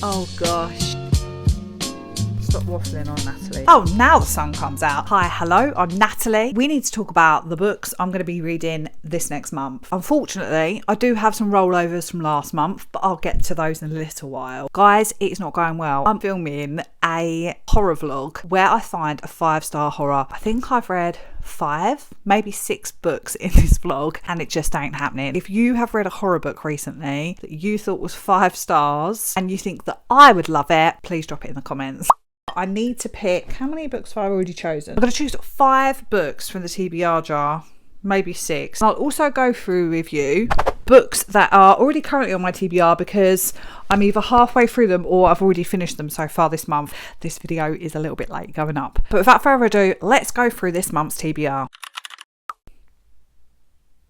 Oh gosh. Stop waffling on, Natalie. Oh, now the sun comes out. Hi, hello, I'm Natalie. We need to talk about the books I'm going to be reading this next month. Unfortunately, I do have some rollovers from last month, but I'll get to those in a little while. Guys, it's not going well. I'm filming a horror vlog where I find a 5-star horror. I think I've read 5, maybe 6 books in this vlog, and it just ain't happening. If you have read a horror book recently that you thought was 5 stars and you think that I would love it, please drop it in the comments. I need to pick, how many books have I already chosen? I'm going to choose 5 books from the TBR jar, maybe 6. I'll also go through with you books that are already currently on my TBR because I'm either halfway through them or I've already finished them so far this month. This video is a little bit late going up. But without further ado, let's go through this month's TBR.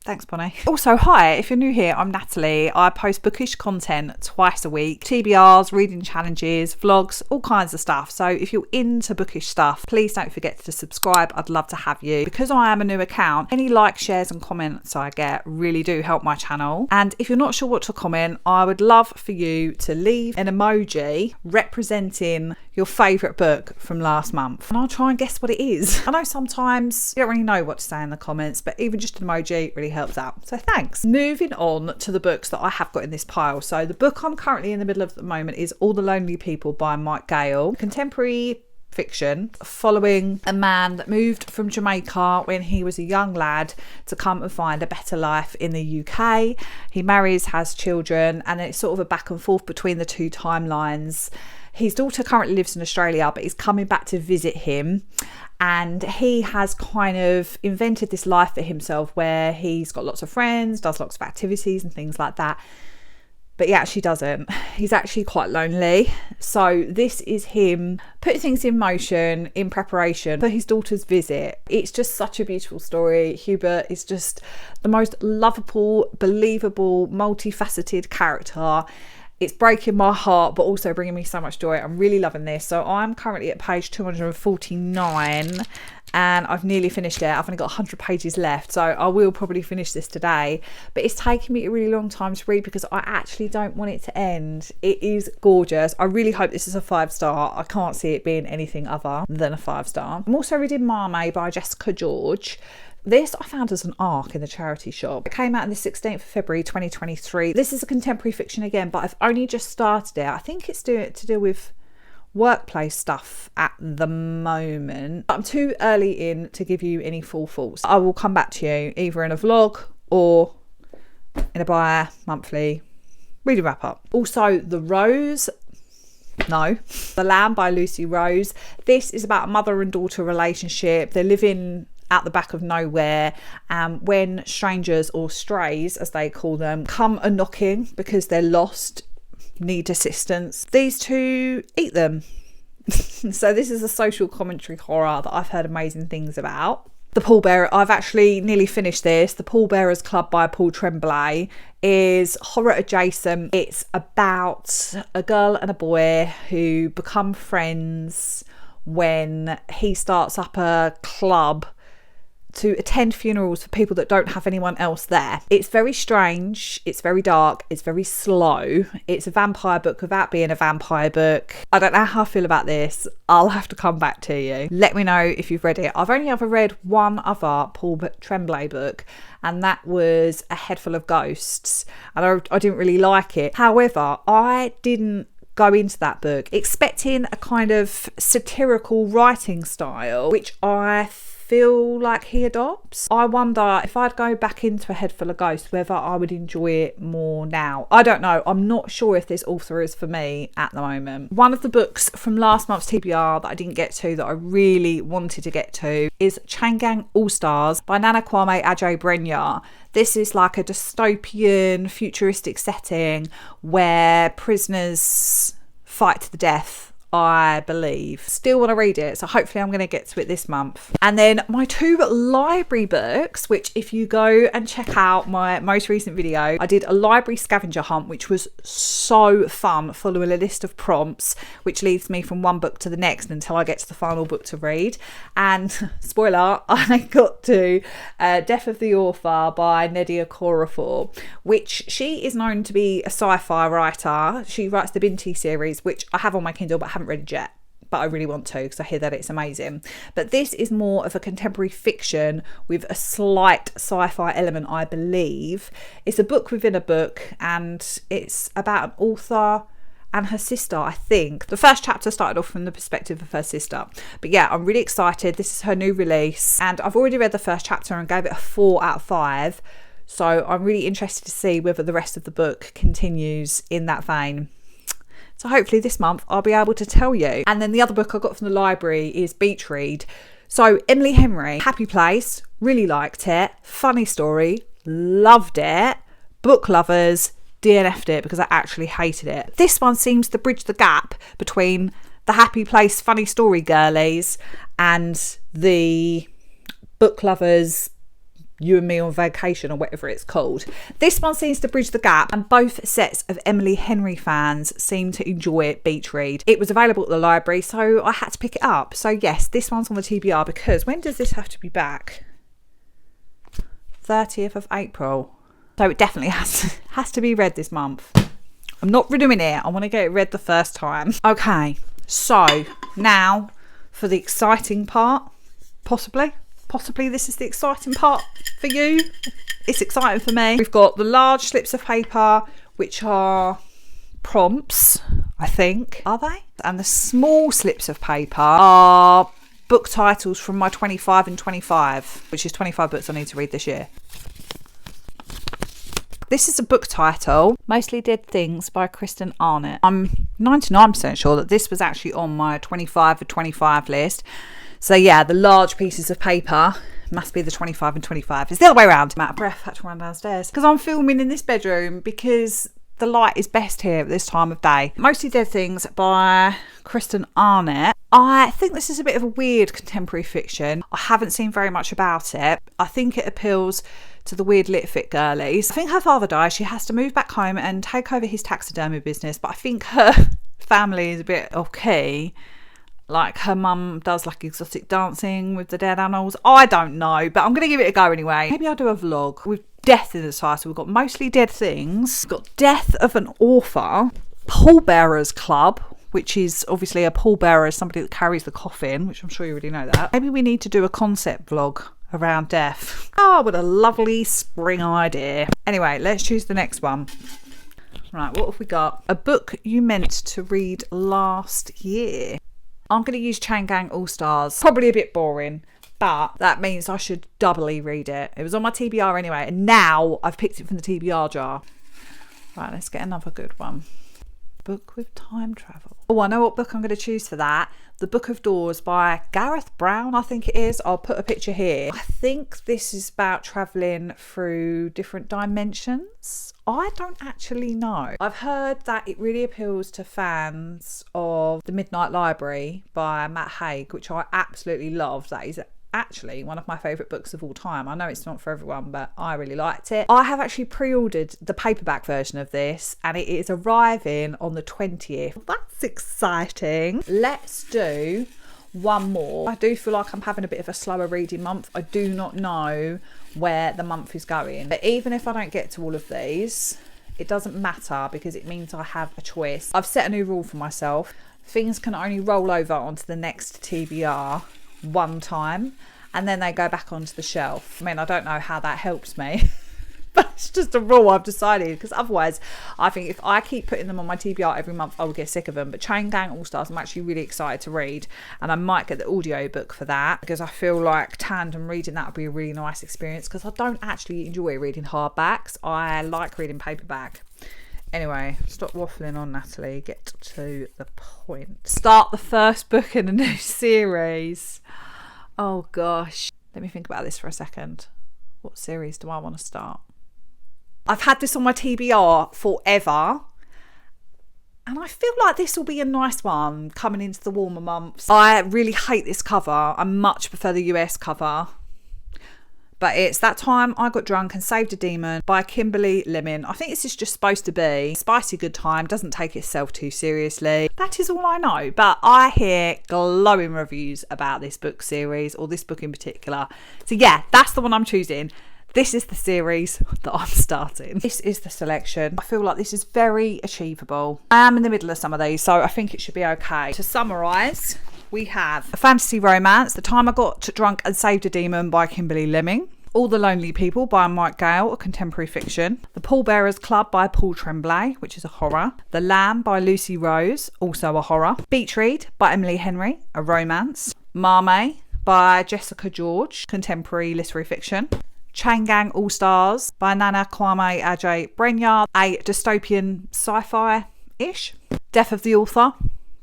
Thanks, Bonnie. Also, hi, if you're new here, I'm Natalie. I post bookish content twice a week. TBRs, reading challenges, vlogs, all kinds of stuff. So if you're into bookish stuff, please don't forget to subscribe. I'd love to have you. Because I am a new account, any likes, shares and comments I get really do help my channel. And if you're not sure what to comment, I would love for you to leave an emoji representing your favourite book from last month. And I'll try and guess what it is. I know sometimes you don't really know what to say in the comments, but even just an emoji really helps out. So thanks. Moving on to the books that I have got in this pile. So the book I'm currently in the middle of at the moment is All the Lonely People by Mike Gale. Contemporary fiction following a man that moved from Jamaica when he was a young lad to come and find a better life in the UK. He marries, has children, and it's sort of a back and forth between the two timelines. His daughter currently lives in Australia, but he's coming back to visit him. And he has kind of invented this life for himself where he's got lots of friends, does lots of activities and things like that. But he actually doesn't. He's actually quite lonely. So this is him putting things in motion in preparation for his daughter's visit. It's just such a beautiful story. Hubert is just the most lovable, believable, multifaceted character. It's breaking my heart, but also bringing me so much joy. I'm really loving this. So I'm currently at page 249 and I've nearly finished it. I've only got 100 pages left, so I will probably finish this today. But it's taken me a really long time to read because I actually don't want it to end. It is gorgeous. I really hope this is a 5-star. I can't see it being anything other than a 5-star. I'm also reading Maame by Jessica George. This I found as an ARC in the charity shop. It came out on the 16th of February 2023. This is a contemporary fiction again, but I've only just started it. I think it's to do with workplace stuff at the moment. I'm too early in to give you any full thoughts. I will come back to you either in a vlog or in a bi-monthly reading wrap up. Also, The Lamb by Lucy Rose. This is about a mother and daughter relationship. They're living out the back of nowhere, when strangers, or strays as they call them, come a knocking because they're lost, need assistance, these two eat them. So this is a social commentary horror that I've heard amazing things about. The Pallbearers, I've actually nearly finished this. The Pallbearers Club by Paul Tremblay is horror adjacent. It's about a girl and a boy who become friends when he starts up a club to attend funerals for people that don't have anyone else there. It's very strange, it's very dark, it's very slow. It's a vampire book without being a vampire book. I don't know how I feel about this. I'll have to come back to you. Let me know if you've read it. I've only ever read one other Paul Tremblay book, and that was A Head Full of Ghosts, and I didn't really like it. However, I didn't go into that book expecting a kind of satirical writing style, which I feel like he adopts. I wonder if I'd go back into A Head Full of Ghosts, whether I would enjoy it more now. I don't know. I'm not sure if this author is for me at the moment. One of the books from last month's TBR that I didn't get to that I really wanted to get to is Changang All Stars by Nana Kwame Adjei-Brenyah. This is like a dystopian, futuristic setting where prisoners fight to the death I believe. Still want to read it, so hopefully I'm going to get to it this month. And then my 2 library books, which if you go and check out my most recent video, I did a library scavenger hunt, which was so fun, following a list of prompts, which leads me from one book to the next until I get to the final book to read. And spoiler, I got to Death of the Author by Nedia Corafor, which she is known to be a sci-fi writer. She writes the Binti series, which I have on my Kindle but haven't read it yet, but I really want to because I hear that it's amazing. But this is more of a contemporary fiction with a slight sci-fi element, I believe. It's a book within a book, and it's about an author and her sister, I think. The first chapter started off from the perspective of her sister. But yeah, I'm really excited. This is her new release, and I've already read the first chapter and gave it a 4 out of 5. So I'm really interested to see whether the rest of the book continues in that vein. So hopefully this month I'll be able to tell you. And then the other book I got from the library is Beach Read. So Emily Henry, Happy Place, really liked it. Funny story, loved it. Book lovers, DNF'd it because I actually hated it. This one seems to bridge the gap between the Happy Place funny story girlies and the book lovers, You and Me on Vacation, or whatever it's called. This one seems to bridge the gap, and both sets of Emily Henry fans seem to enjoy it. Beach Read. It was available at the library, so I had to pick it up. So yes, this one's on the TBR, because when does this have to be back? 30th of April. So it definitely has to be read this month. I'm not renewing it. I want to get it read the first time. Okay, so now for the exciting part, possibly this is the exciting part for you. It's exciting for me. We've got the large slips of paper, which are prompts, I think. Are they? And the small slips of paper are book titles from my 25 and 25, which is 25 books I need to read this year. This is a book title, Mostly Dead Things by Kristen Arnott. I'm 99% sure that this was actually on my 25 for 25 list. So yeah, the large pieces of paper must be the 25 and 25. It's the other way around. I'm out of breath, had to run downstairs. Because I'm filming in this bedroom because the light is best here at this time of day. Mostly Dead Things by Kristen Arnott. I think this is a bit of a weird contemporary fiction. I haven't seen very much about it. I think it appeals to the weird lit fit girlies. I think her father dies. She has to move back home and take over his taxidermy business. But I think her family is a bit okay. Like her mum does like exotic dancing with the dead animals. I don't know, but I'm going to give it a go anyway. Maybe I'll do a vlog with death in the title. We've got Mostly Dead Things. We've got Death of an Author. Pallbearers Club, which is obviously a pallbearer is somebody that carries the coffin, which I'm sure you already know that. Maybe we need to do a concept vlog around death. Oh, what a lovely spring idea. Anyway, let's choose the next one. Right, what have we got? A book you meant to read last year. I'm going to use Chain Gang All Stars. Probably a bit boring, but that means I should doubly read it. It was on my TBR anyway, and now I've picked it from the TBR jar. Right, let's get another good one. Book with time travel. Oh, I know what book I'm going to choose for that. The Book of Doors by Gareth Brown, I think it is. I'll put a picture here. I think this is about travelling through different dimensions. I don't actually know. I've heard that it really appeals to fans of The Midnight Library by Matt Haig, which I absolutely love. That is actually one of my favourite books of all time. I know it's not for everyone, but I really liked it. I have actually pre-ordered the paperback version of this, and it is arriving on the 20th. That's exciting. Let's do one more. I do feel like I'm having a bit of a slower reading month. I do not know where the month is going, but even if I don't get to all of these, it doesn't matter because it means I have a choice. I've set a new rule for myself. Things can only roll over onto the next TBR one time, and then they go back onto the shelf. I mean, I don't know how that helps me, but it's just a rule I've decided, because otherwise I think if I keep putting them on my TBR every month, I will get sick of them. But Chain Gang All Stars, I'm actually really excited to read, and I might get the audio book for that, because I feel like tandem reading that would be a really nice experience, because I don't actually enjoy reading hardbacks. I like reading paperback. Anyway, stop waffling on, Natalie. Get to the point. Start the first book in a new series. Oh gosh. Let me think about this for a second. What series do I want to start? I've had this on my TBR forever, And I feel like this will be a nice one coming into the warmer months. I really hate this cover. I much prefer the US cover. But it's That Time I Got Drunk and Saved a Demon by Kimberly Lemon. I think this is just supposed to be a spicy good time, doesn't take itself too seriously. That is all I know. But I hear glowing reviews about this book series, or this book in particular. So yeah, that's the one I'm choosing. This is the series that I'm starting. This is the selection. I feel like this is very achievable. I am in the middle of some of these, so I think it should be okay. To summarise, we have a fantasy romance, The Time I Got Drunk and Saved a Demon by Kimberly Lemming. All the Lonely People by Mike Gale, a contemporary fiction. The Pallbearers Club by Paul Tremblay, which is a horror. The Lamb by Lucy Rose, also a horror. Beach Read by Emily Henry, a romance. Maame by Jessica George, contemporary literary fiction. Chain Gang All Stars by Nana Kwame Ajay Brenyard, a dystopian sci-fi-ish. Death of the Author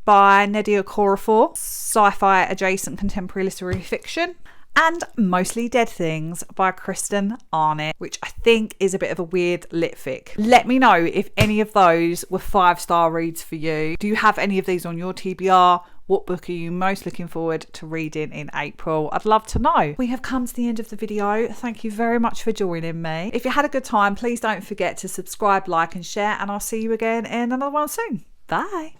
by Nedia Corafor, sci-fi adjacent contemporary literary fiction. And Mostly Dead Things by Kristen Arnett, which I think is a bit of a weird lit fic. Let me know if any of those were 5-star reads for you. Do you have any of these on your TBR? What book are you most looking forward to reading in April? I'd love to know. We have come to the end of the video. Thank you very much for joining me. If you had a good time, please don't forget to subscribe, like and share, and I'll see you again in another one soon. Bye.